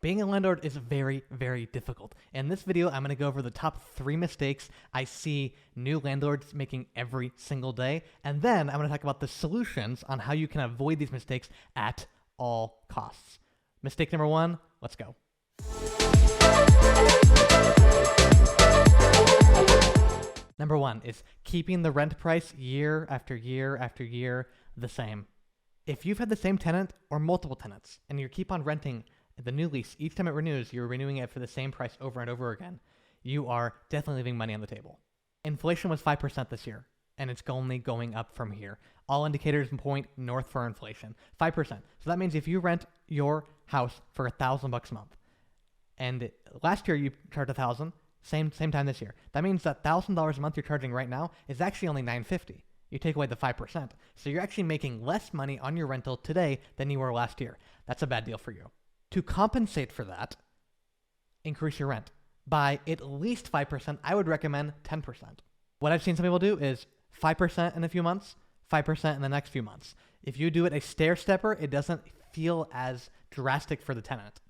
Being a landlord is very, very difficult. In this video, I'm going to go over the top 3 mistakes I see new landlords making every single day, and then I'm going to talk about the solutions on how you can avoid these mistakes at all costs. Mistake number 1, let's go. Number 1 is keeping the rent price year after year after year the same. If you've had the same tenant or multiple tenants and you keep on renting the new lease, each time it renews, you're renewing it for the same price over and over again, you are definitely leaving money on the table. Inflation was 5% this year, and it's only going up from here. All indicators point north for inflation, 5%. So that means if you rent your house for $1,000 a month, and last year you charged $1,000, same time this year, that means that $1,000 a month you're charging right now is actually only $950. You take away the 5%, so you're actually making less money on your rental today than you were last year. That's a bad deal for you. To compensate for that, increase your rent by at least 5%. I would recommend 10%. What I've seen some people do is 5% in a few months, 5% in the next few months. If you do it a stair stepper, it doesn't feel as drastic for the tenant.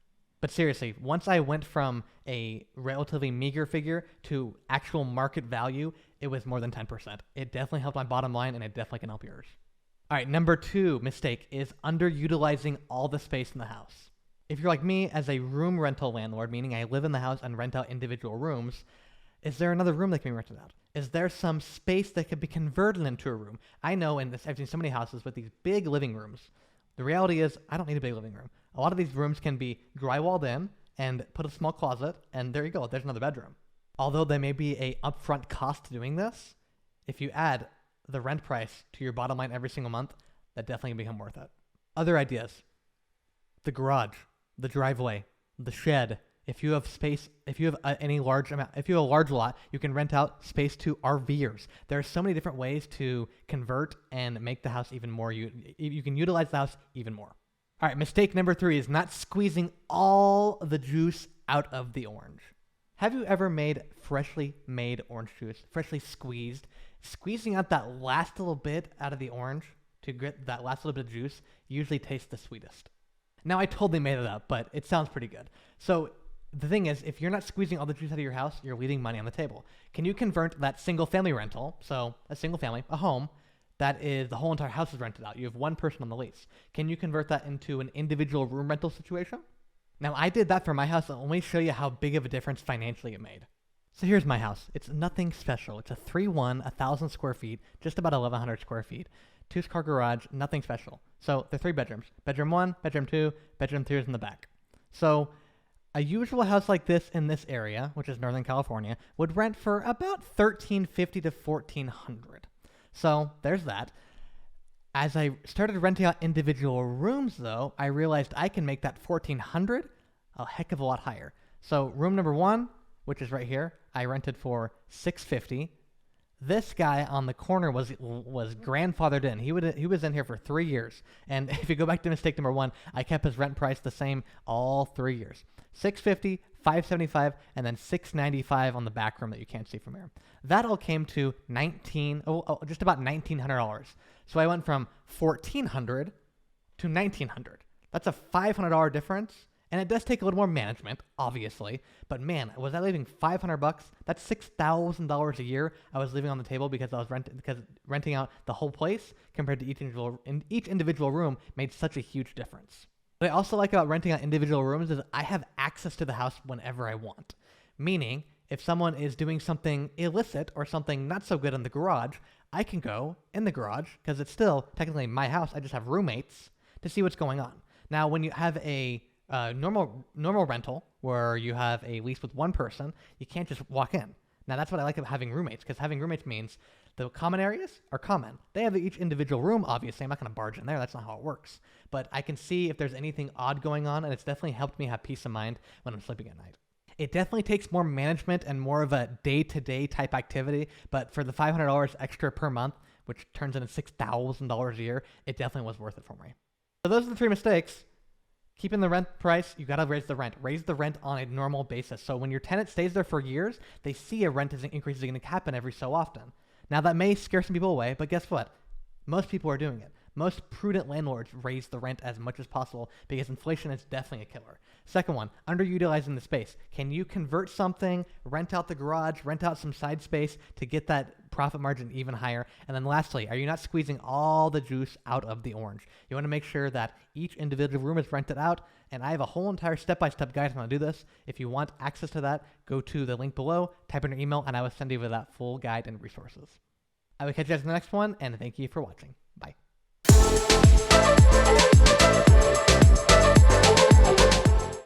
But seriously, once I went from a relatively meager figure to actual market value, it was more than 10%. It definitely helped my bottom line, and it definitely can help yours. All right, number 2 mistake is underutilizing all the space in the house. If you're like me as a room rental landlord, meaning I live in the house and rent out individual rooms, is there another room that can be rented out? Is there some space that could be converted into a room? I know I've seen so many houses with these big living rooms. The reality is I don't need a big living room. A lot of these rooms can be drywalled in and put a small closet, and there you go, there's another bedroom. Although there may be a upfront cost to doing this, if you add the rent price to your bottom line every single month, that definitely can become worth it. Other ideas: the garage, the driveway, the shed. If you have space, if you have any large amount, if you have a large lot, you can rent out space to RVers. There are so many different ways to convert and make the house even more. You can utilize the house even more. All right, mistake number 3 is not squeezing all the juice out of the orange. Have you ever made freshly made orange juice, freshly squeezed? Squeezing out that last little bit out of the orange to get that last little bit of juice usually tastes the sweetest. Now, I totally made it up, but it sounds pretty good. So the thing is, if you're not squeezing all the juice out of your house, you're leaving money on the table. Can you convert that single family rental, so a single family, a home, that is the whole entire house is rented out, you have one person on the lease, can you convert that into an individual room rental situation? Now, I did that for my house. I'll only show you how big of a difference financially it made. So here's my house. It's nothing special. It's a 3-1, 1,000 square feet, just about 1,100 square feet. 2-car garage, nothing special. So they're 3 bedrooms. Bedroom 1, bedroom 2, bedroom 3 is in the back. So a usual house like this in this area, which is Northern California, would rent for about $1,350 to $1,400. So there's that. As I started renting out individual rooms, though, I realized I can make that $1,400 a heck of a lot higher. So room number 1, which is right here, I rented for $650. This guy on the corner was grandfathered in. He was in here for 3 years. And if you go back to mistake number 1, I kept his rent price the same all 3 years. $650, $575, and then $695 on the back room that you can't see from here. That all came to just about $1,900. So I went from $1,400 to $1,900. That's a $500 difference. And it does take a little more management, obviously, but man, was I leaving $500? That's $6,000 a year I was leaving on the table because I was renting out the whole place compared to each individual room made such a huge difference. What I also like about renting out individual rooms is I have access to the house whenever I want. Meaning, if someone is doing something illicit or something not so good in the garage, I can go in the garage because it's still technically my house. I just have roommates to see what's going on. Now, when you have a normal rental where you have a lease with one person, you can't just walk in. Now, that's what I like about having roommates, because having roommates means the common areas are common. They have each individual room, obviously. I'm not going to barge in there. That's not how it works. But I can see if there's anything odd going on, and it's definitely helped me have peace of mind when I'm sleeping at night. It definitely takes more management and more of a day-to-day type activity, but for the $500 extra per month, which turns into $6,000 a year, it definitely was worth it for me. So those are the 3 mistakes. Keeping the rent price, you got to raise the rent. Raise the rent on a normal basis. So when your tenant stays there for years, they see a rent increase is going to happen every so often. Now, that may scare some people away, but guess what? Most people are doing it. Most prudent landlords raise the rent as much as possible because inflation is definitely a killer. Second one, underutilizing the space. Can you convert something, rent out the garage, rent out some side space to get that profit margin even higher? And then lastly, are you not squeezing all the juice out of the orange? You want to make sure that each individual room is rented out, and I have a whole entire step-by-step guide on how to do this. If you want access to that, go to the link below, type in your email, and I will send you that full guide and resources. I will catch you guys in the next one, and thank you for watching.